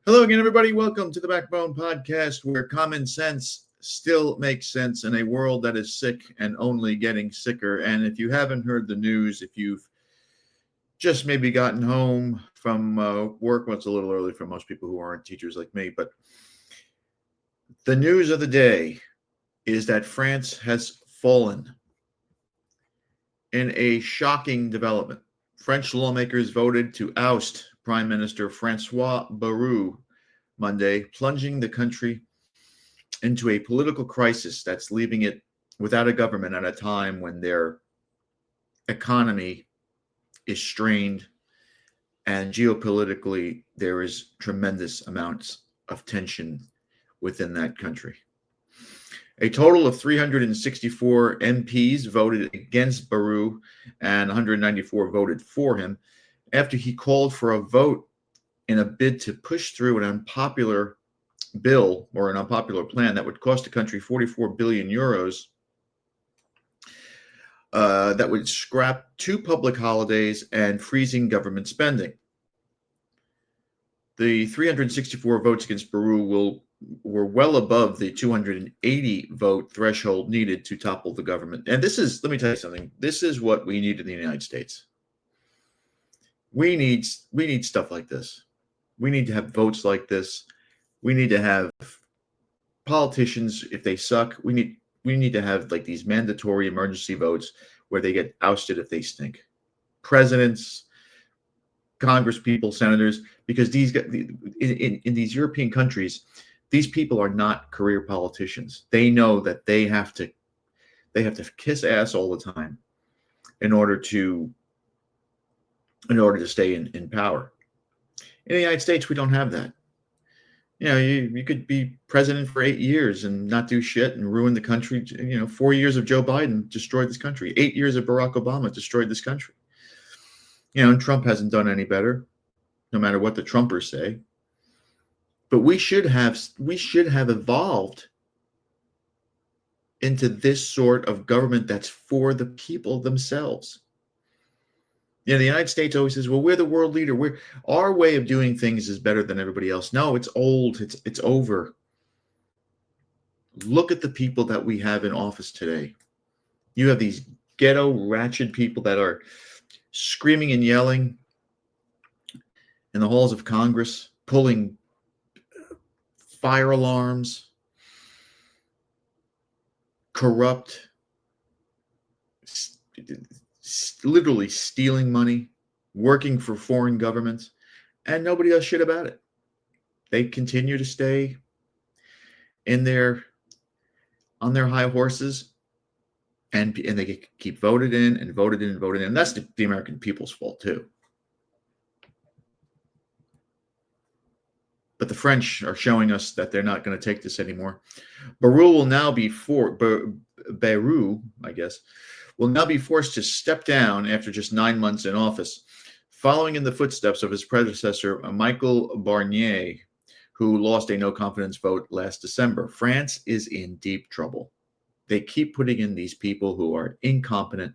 Hello again, everybody. Welcome to the Backbone Podcast, where common sense still makes sense in a world that is sick and only getting sicker. And if you haven't heard the news, if you've just maybe gotten home from work, well, it's a little early for most people who aren't teachers like me, but the news of the day is that France has fallen in a shocking development. French lawmakers voted to oust Prime Minister Francois Bayrou Monday, plunging the country into a political crisis that's leaving it without a government at a time when their economy is strained and geopolitically there is tremendous amounts of tension within that country. A total of 364 MPs voted against Bayrou and 194 voted for him after he called for a vote in a bid to push through an unpopular bill or an unpopular plan that would cost the country 44 billion euros, that would scrap 2 public holidays and freezing government spending. The 364 votes against Bayrou were well above the 280 vote threshold needed to topple the government. And this is, let me tell you something, this is what we need in the United States. We need stuff like this. We need to have votes like this. We need to have politicians, if they suck, we need to have like these mandatory emergency votes where they get ousted if they stink. Presidents, Congress people, senators, because these in these European countries, these people are not career politicians. They know that they have to kiss ass all the time in order to stay in power. In the United States, we don't have that. You know, you could be president for 8 years and not do shit and ruin the country. 4 years of Joe Biden destroyed this country. 8 years of Barack Obama destroyed this country. And Trump hasn't done any better, no matter what the Trumpers say. But we should have evolved into this sort of government that's for the people themselves. The United States always says, well, we're the world leader. Our way of doing things is better than everybody else. No, it's old. It's over. Look at the people that we have in office today. You have these ghetto, ratchet people that are screaming and yelling in the halls of Congress, pulling fire alarms, corrupt, literally stealing money, working for foreign governments, and nobody does shit about it. They continue to stay on their high horses, and they keep voted in and voted in and voted in. And that's the American people's fault too. But the French are showing us that they're not going to take this anymore. Bayrou, I guess, will now be forced to step down after just 9 months in office, following in the footsteps of his predecessor, Michel Barnier, who lost a no-confidence vote last December. France is in deep trouble. They keep putting in these people who are incompetent.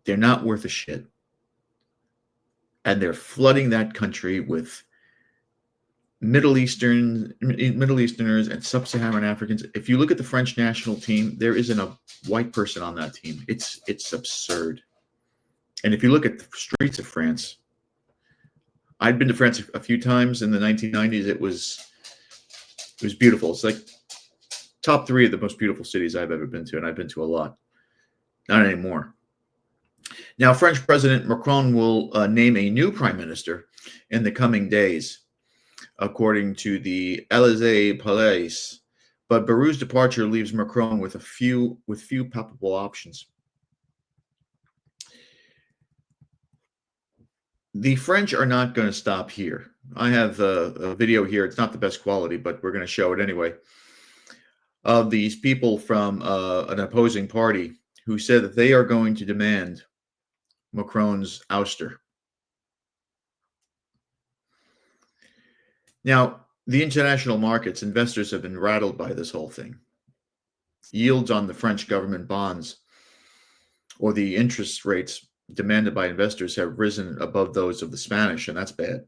They're not worth a shit. And they're flooding that country with Middle Easterners and Sub-Saharan Africans. If you look at the French national team, there isn't a white person on that team. It's absurd. And if you look at the streets of France, I'd been to France a few times in the 1990s. It was beautiful. It's like top 3 of the most beautiful cities I've ever been to, and I've been to a lot. Not anymore. Now, French President Macron will name a new prime minister in the coming days, according to the Élysée Palace. But Bayrou's departure leaves Macron with few palpable options. The French are not going to stop here. I have a video here. It's not the best quality, but we're going to show it anyway, of these people from an opposing party who said that they are going to demand Macron's ouster. Now, the international markets, investors have been rattled by this whole thing. Yields on the French government bonds, or the interest rates, demanded by investors have risen above those of the Spanish, and that's bad.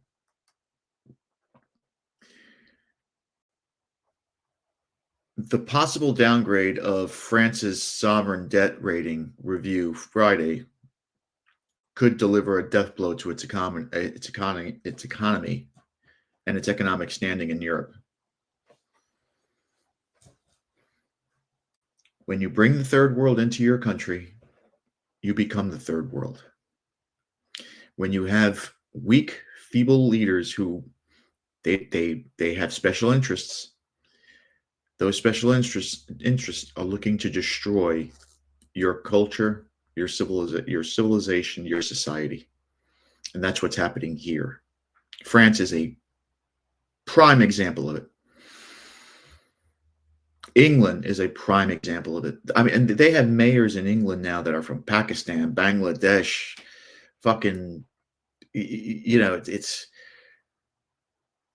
The possible downgrade of France's sovereign debt rating review Friday could deliver a death blow to its economy, and its economic standing in Europe. When you bring the third world into your country, you become the third world. When you have weak, feeble leaders who they have special interests, those special interests are looking to destroy your culture, your civilization, your society. And that's what's happening here. France is a prime example of it. England is a prime example of it. I mean, and they have mayors in England now that are from Pakistan, Bangladesh, fucking, it's,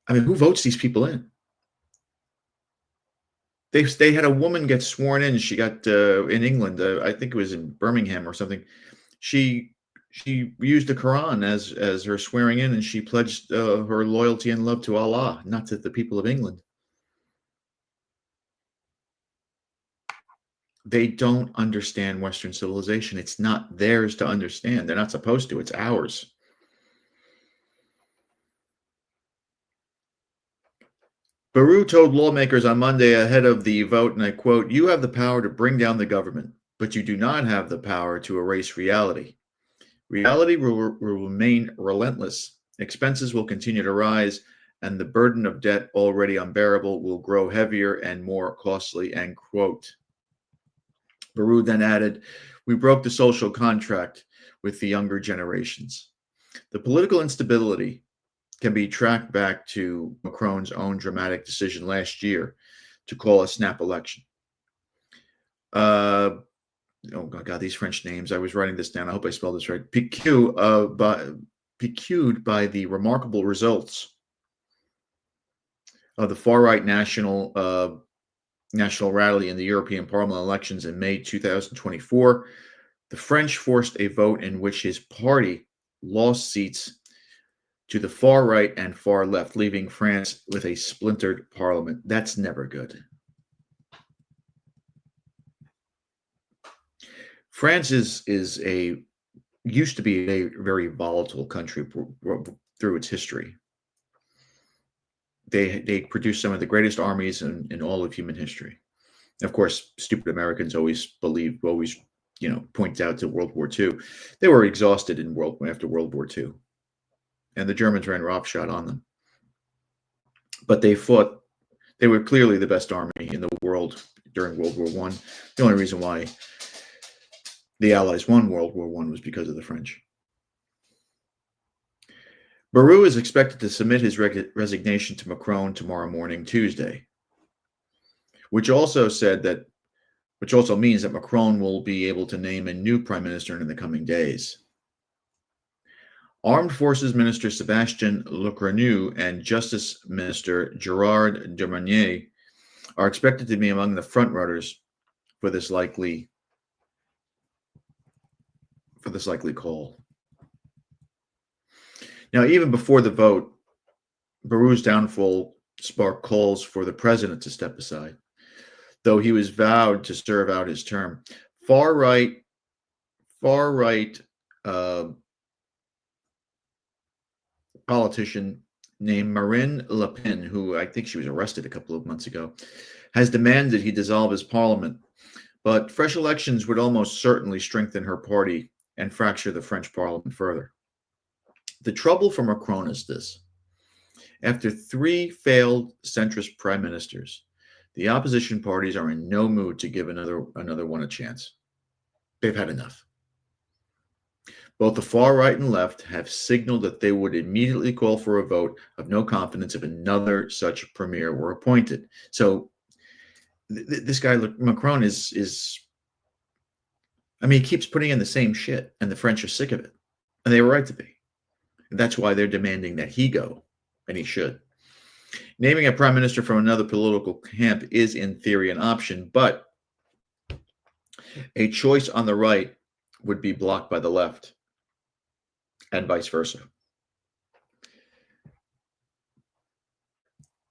I mean, who votes these people in? They had a woman get sworn in. She got in England. I think it was in Birmingham or something. She used the Quran as her swearing in, and she pledged her loyalty and love to Allah, not to the people of England. They don't understand Western civilization. It's not theirs to understand. They're not supposed to. It's ours. Baru told lawmakers on Monday ahead of the vote, and I quote, "You have the power to bring down the government, but you do not have the power to erase reality. Reality will remain relentless. Expenses will continue to rise, and the burden of debt already unbearable will grow heavier and more costly," end quote. Baru then added, "We broke the social contract with the younger generations." The political instability can be tracked back to Macron's own dramatic decision last year to call a snap election. Oh God, these French names. I was writing this down. I hope I spelled this right. Piqued by the remarkable results of the far-right national rally in the European Parliament elections in May 2024, the French forced a vote in which his party lost seats to the far right and far left, leaving France with a splintered parliament. That's never good. France used to be a very volatile country through its history. They produced some of the greatest armies in all of human history. Of course, stupid Americans always point out to World War II. They were exhausted after World War II. And the Germans ran roughshod on them. But they fought. They were clearly the best army in the world during World War I. The only reason why the Allies won World War I was because of the French. Baru is expected to submit his resignation to Macron tomorrow morning, Tuesday, which also means that Macron will be able to name a new prime minister in the coming days. Armed Forces Minister Sébastien Lecornu and Justice Minister Gérald Darmanin are expected to be among the frontrunners for this likely call. Now, even before the vote, Baru's downfall sparked calls for the president to step aside, though he was vowed to serve out his term. Far right politician named Marine Le Pen, who I think she was arrested a couple of months ago, has demanded he dissolve his parliament. But fresh elections would almost certainly strengthen her party and fracture the French parliament further. The trouble for Macron is this. After 3 failed centrist prime ministers, the opposition parties are in no mood to give another one a chance. They've had enough. Both the far right and left have signaled that they would immediately call for a vote of no confidence if another such premier were appointed. So this guy, Macron, is he keeps putting in the same shit, and the French are sick of it. And they were right to be. And that's why they're demanding that he go, and he should. Naming a prime minister from another political camp is, in theory, an option, but a choice on the right would be blocked by the left. and vice versa.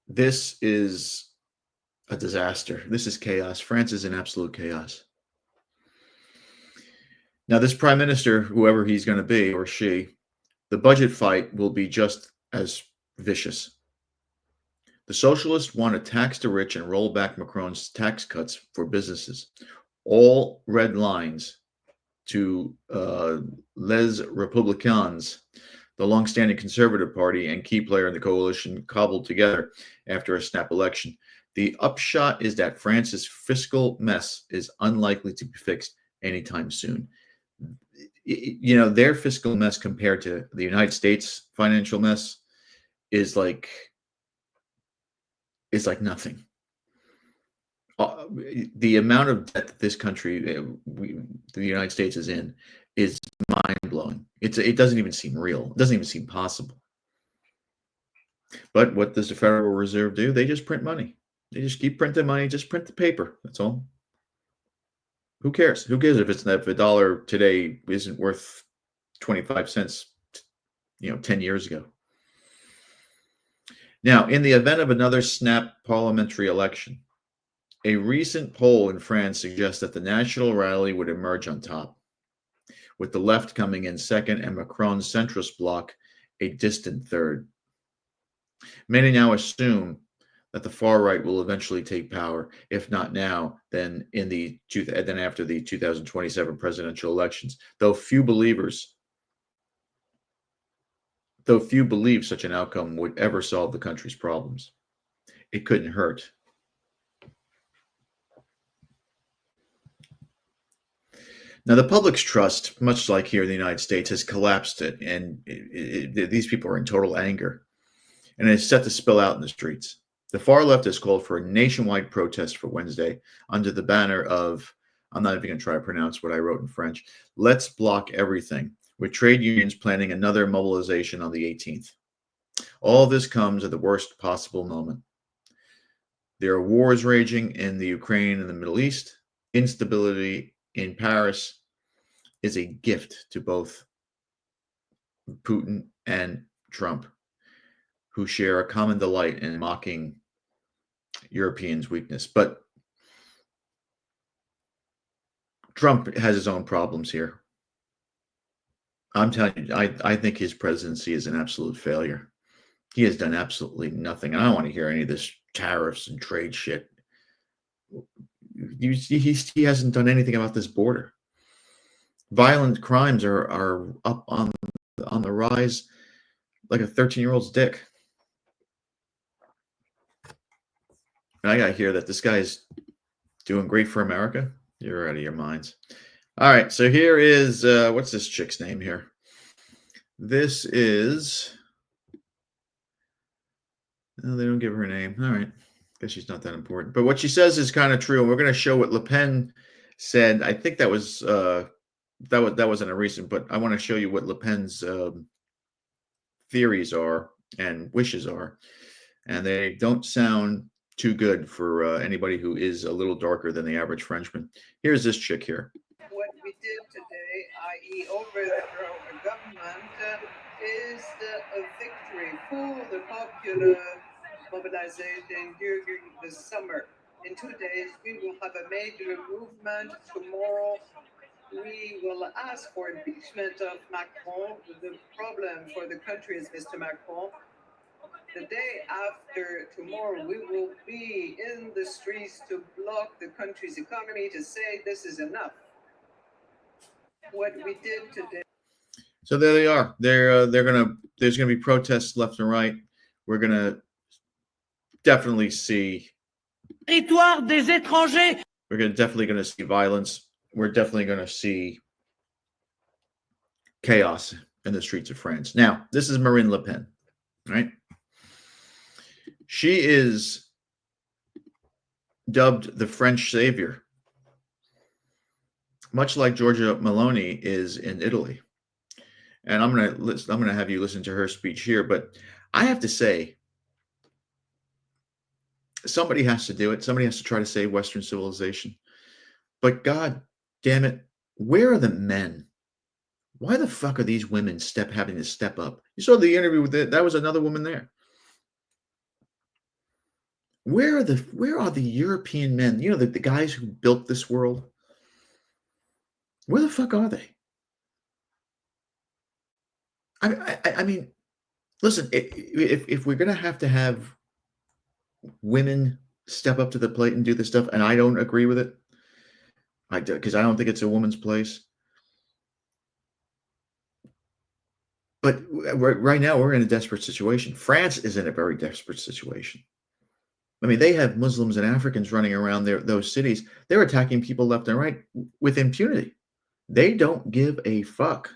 This is a disaster. This is chaos. France is in absolute chaos. Now, this prime minister, whoever he's going to be or she, the budget fight will be just as vicious. The socialists want to tax the rich and roll back Macron's tax cuts for businesses. All red lines to Les Républicains, the longstanding conservative party and key player in the coalition cobbled together after a snap election. The upshot is that France's fiscal mess is unlikely to be fixed anytime soon. You know, their fiscal mess compared to the United States financial mess is like nothing. The amount of debt that this country, the United States, is in, is mind blowing. It doesn't even seem real. It doesn't even seem possible. But what does the Federal Reserve do? They just print money. They just keep printing money. Just print the paper. That's all. Who cares? Who cares if a dollar today isn't worth 25 cents, 10 years ago? Now, in the event of another snap parliamentary election, a recent poll in France suggests that the National Rally would emerge on top, with the left coming in second and Macron's centrist bloc a distant third. Many now assume that the far right will eventually take power, if not now, then after the 2027 presidential elections. Though few believe such an outcome would ever solve the country's problems, it couldn't hurt. Now, the public's trust, much like here in the United States, has collapsed, and these people are in total anger, and it's set to spill out in the streets. The far left has called for a nationwide protest for Wednesday under the banner of, I'm not even going to try to pronounce what I wrote in French, "Let's block everything," with trade unions planning another mobilization on the 18th. All this comes at the worst possible moment. There are wars raging in the Ukraine and the Middle East. Instability in Paris is a gift to both Putin and Trump, who share a common delight in mocking Europeans' weakness. But Trump has his own problems here. I'm telling you, I think his presidency is an absolute failure. He has done absolutely nothing. And I don't want to hear any of this tariffs and trade shit. He hasn't done anything about this border. Violent crimes are up on the rise like a 13-year-old's dick. And I got to hear that this guy's doing great for America. You're out of your minds. All right, so here is, what's this chick's name here? This is, no, they don't give her a name. All right, guess she's not that important. But what she says is kind of true. And we're going to show what Le Pen said. I think that was, that wasn't a recent, but I want to show you what Le Pen's theories are and wishes are. And they don't sound too good for anybody who is a little darker than the average Frenchman. Here's this chick here. What we did today, i.e. overthrow a government, is a victory for the popular mobilization during the summer. In 2 days, we will have a major movement. Tomorrow, we will ask for impeachment of Macron. The problem for the country is Mr. Macron. The day after tomorrow, we will be in the streets to block the country's economy, to say this is enough. What we did today. So there they are. There's gonna be protests left and right. We're gonna definitely see. Territoire des étrangers. We're definitely gonna see violence. We're definitely gonna see chaos in the streets of France. Now, this is Marine Le Pen, right? She is dubbed the French savior, much like Giorgia Meloni is in Italy. And I'm gonna have you listen to her speech here, but I have to say, somebody has to do it. Somebody has to try to save Western civilization. But God damn it, where are the men? Why the fuck are these women having to step up? You saw the interview with that was another woman there. Where are the European men? You know, the guys who built this world? Where the fuck are they? I mean, listen, if we're gonna have to have women step up to the plate and do this stuff, and I don't agree with it, because I don't think it's a woman's place. But right now, we're in a desperate situation. France is in a very desperate situation. I mean, they have Muslims and Africans running around those cities. They're attacking people left and right with impunity. They don't give a fuck.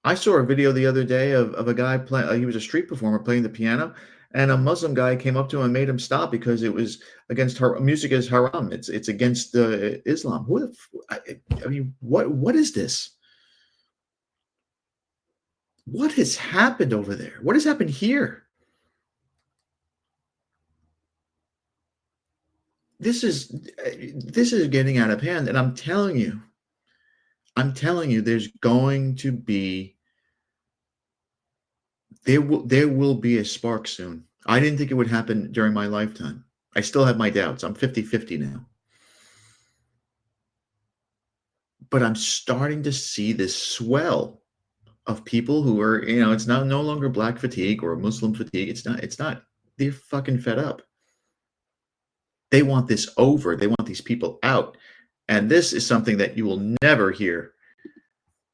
I saw a video the other day of a guy playing. He was a street performer playing the piano, and a Muslim guy came up to him and made him stop because it was against her music is haram. It's against Islam. I mean, what is this? What has happened over there? What has happened here? This is getting out of hand, and I'm telling you, there's going to be there will be a spark soon. I didn't think it would happen during my lifetime. I still have my doubts. I'm 50-50 now. But I'm starting to see this swell of people who are, it's no longer black fatigue or Muslim fatigue. It's not. They're fucking fed up. They want this over. They want these people out. And this is something that you will never hear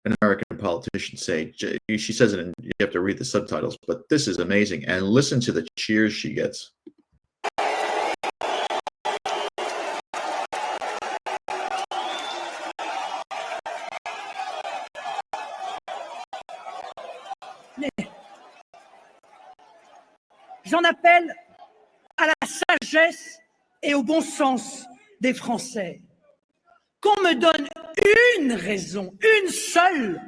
an American politician say. She says it, and you have to read the subtitles, but this is amazing. And listen to the cheers she gets. J'en appelle à la sagesse et au bon sens des Français. Qu'on me donne une raison, une seule,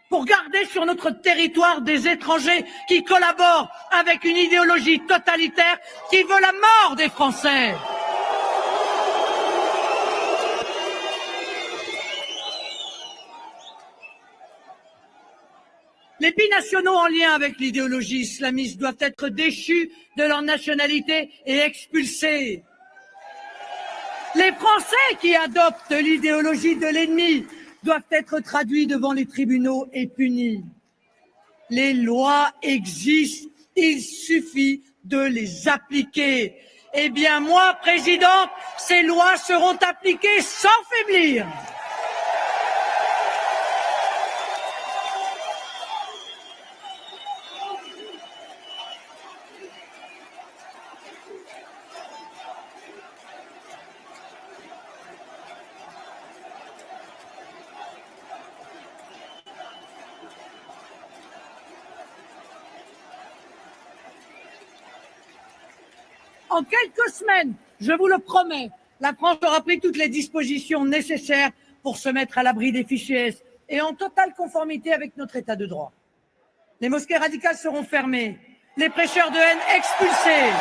pour garder sur notre territoire des étrangers qui collaborent avec une idéologie totalitaire qui veut la mort des Français. Les binationaux en lien avec l'idéologie islamiste doivent être déchus de leur nationalité et expulsés. Les Français qui adoptent l'idéologie de l'ennemi doivent être traduits devant les tribunaux et punis. Les lois existent, il suffit de les appliquer. Eh bien, moi, Présidente, ces lois seront appliquées sans faiblir. En quelques semaines, je vous le promets, la France aura pris toutes les dispositions nécessaires pour se mettre à l'abri des fichiers S et en totale conformité avec notre état de droit. Les mosquées radicales seront fermées, les prêcheurs de haine expulsés,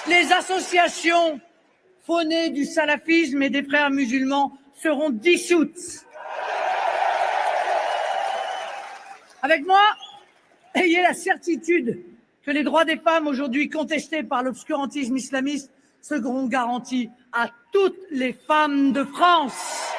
les associations faunées du salafisme et des frères musulmans seront dissoutes. Avec moi, ayez la certitude que les droits des femmes aujourd'hui contestés par l'obscurantisme islamiste seront garantis à toutes les femmes de France.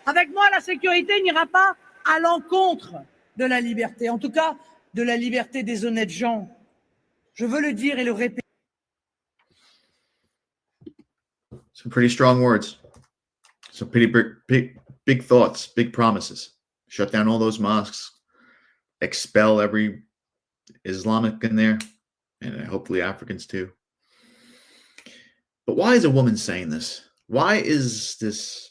Avec moi, la sécurité n'ira pas à l'encontre de la liberté, en tout cas de la liberté des honnêtes gens. Je veux le dire et le répéter. Some pretty strong words. Some pretty big thoughts, big promises. Shut down all those mosques, expel every Islamic in there, and hopefully Africans too. But why is a woman saying this? Why is this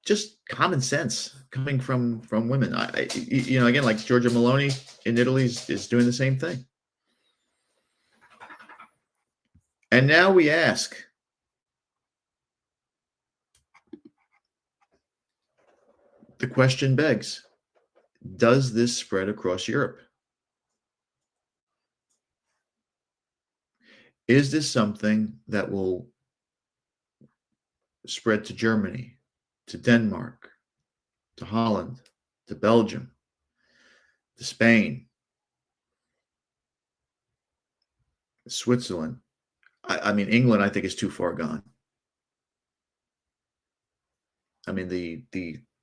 just common sense coming from women? Again, like Giorgia Meloni in Italy is doing the same thing. And now we ask, the question begs, does this spread across Europe? Is this something that will spread to Germany, to Denmark, to Holland, to Belgium, to Spain, Switzerland? I mean, England, I think, is too far gone. I mean, the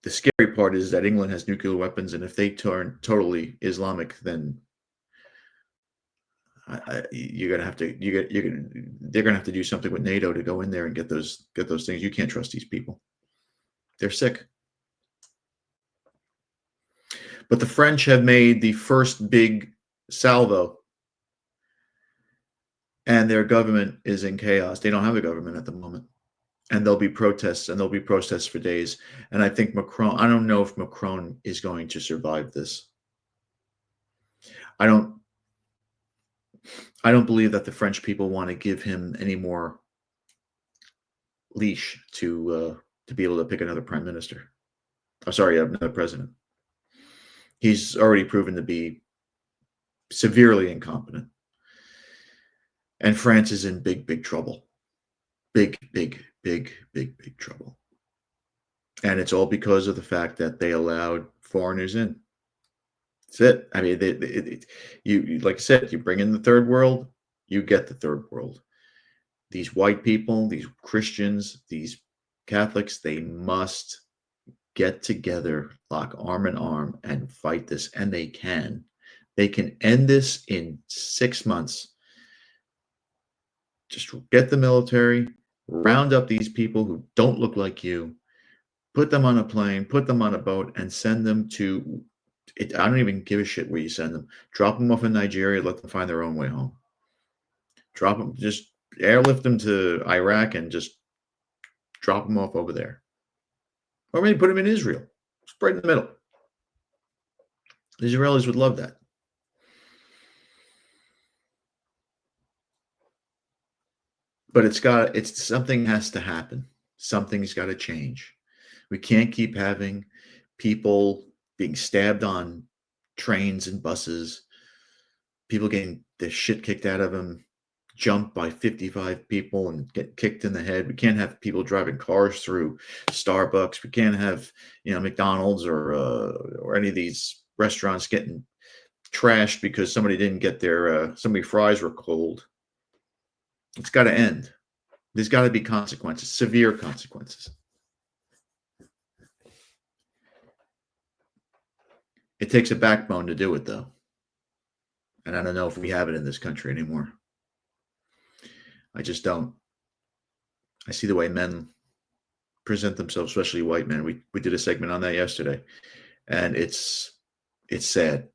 scary part is that England has nuclear weapons, and if they turn totally Islamic, then you're gonna have to they're gonna have to do something with NATO to go in there and get those things. You can't trust these people. They're sick. But the French have made the first big salvo, and their government is in chaos. They don't have a government at the moment. And there'll be protests, and there'll be protests for days. And I think Macron, I don't know if Macron is going to survive this. I don't believe that the French people want to give him any more leash to be able to pick another prime minister. I'm sorry, another president. He's already proven to be severely incompetent. And France is in big, big trouble. Big, big, big, big, big trouble. And it's all because of the fact that they allowed foreigners in. That's it. I mean, you like I said, you bring in the third world, you get the third world. These white people, these Christians, these Catholics, they must get together, lock arm in arm, and fight this. And they can. They can end this in 6 months. Just get the military, round up these people who don't look like you, put them on a plane, put them on a boat, and send them to it. I don't even give a shit where you send them. Drop them off in Nigeria, let them find their own way home. Drop them, just airlift them to Iraq and just drop them off over there. Or maybe put them in Israel, right in the middle. The Israelis would love that. But something has to happen. Something's got to change. We can't keep having people being stabbed on trains and buses, people getting the shit kicked out of them, jumped by 55 people and get kicked in the head. We can't have people driving cars through Starbucks. We can't have, McDonald's or any of these restaurants getting trashed because somebody didn't get their fries were cold. It's got to end. There's got to be consequences, severe consequences. It takes a backbone to do it, though. And I don't know if we have it in this country anymore. I just don't. I see the way men present themselves, especially white men. We did a segment on that yesterday. And it's sad.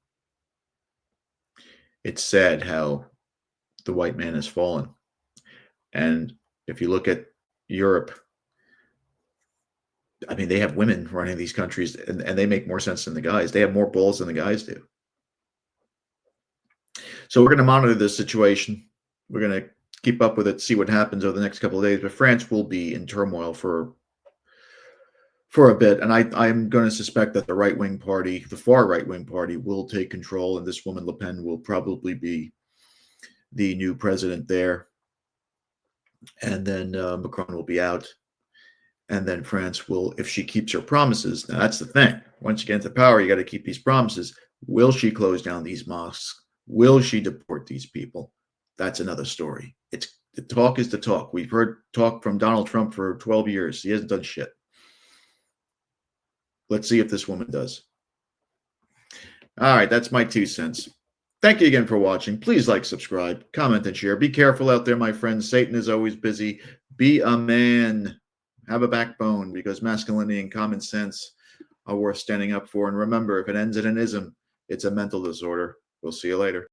It's sad how the white man has fallen. And if you look at Europe, I mean, they have women running these countries, and they make more sense than the guys. They have more balls than the guys do. So we're going to monitor this situation. We're going to keep up with it, see what happens over the next couple of days. But France will be in turmoil for a bit. And I'm going to suspect that the right-wing party, the far right-wing party, will take control. And this woman, Le Pen, will probably be the new president there. And then Macron will be out. And then France will, if she keeps her promises, now that's the thing. Once you get into power, you got to keep these promises. Will she close down these mosques? Will she deport these people? That's another story. The talk is the talk. We've heard talk from Donald Trump for 12 years. He hasn't done shit. Let's see if this woman does. All right, that's my 2 cents. Thank you again for watching. Please like, subscribe, comment, and share. Be careful out there, my friends. Satan is always busy. Be a man. Have a backbone, because masculinity and common sense are worth standing up for. And remember, if it ends in an ism, it's a mental disorder. We'll see you later.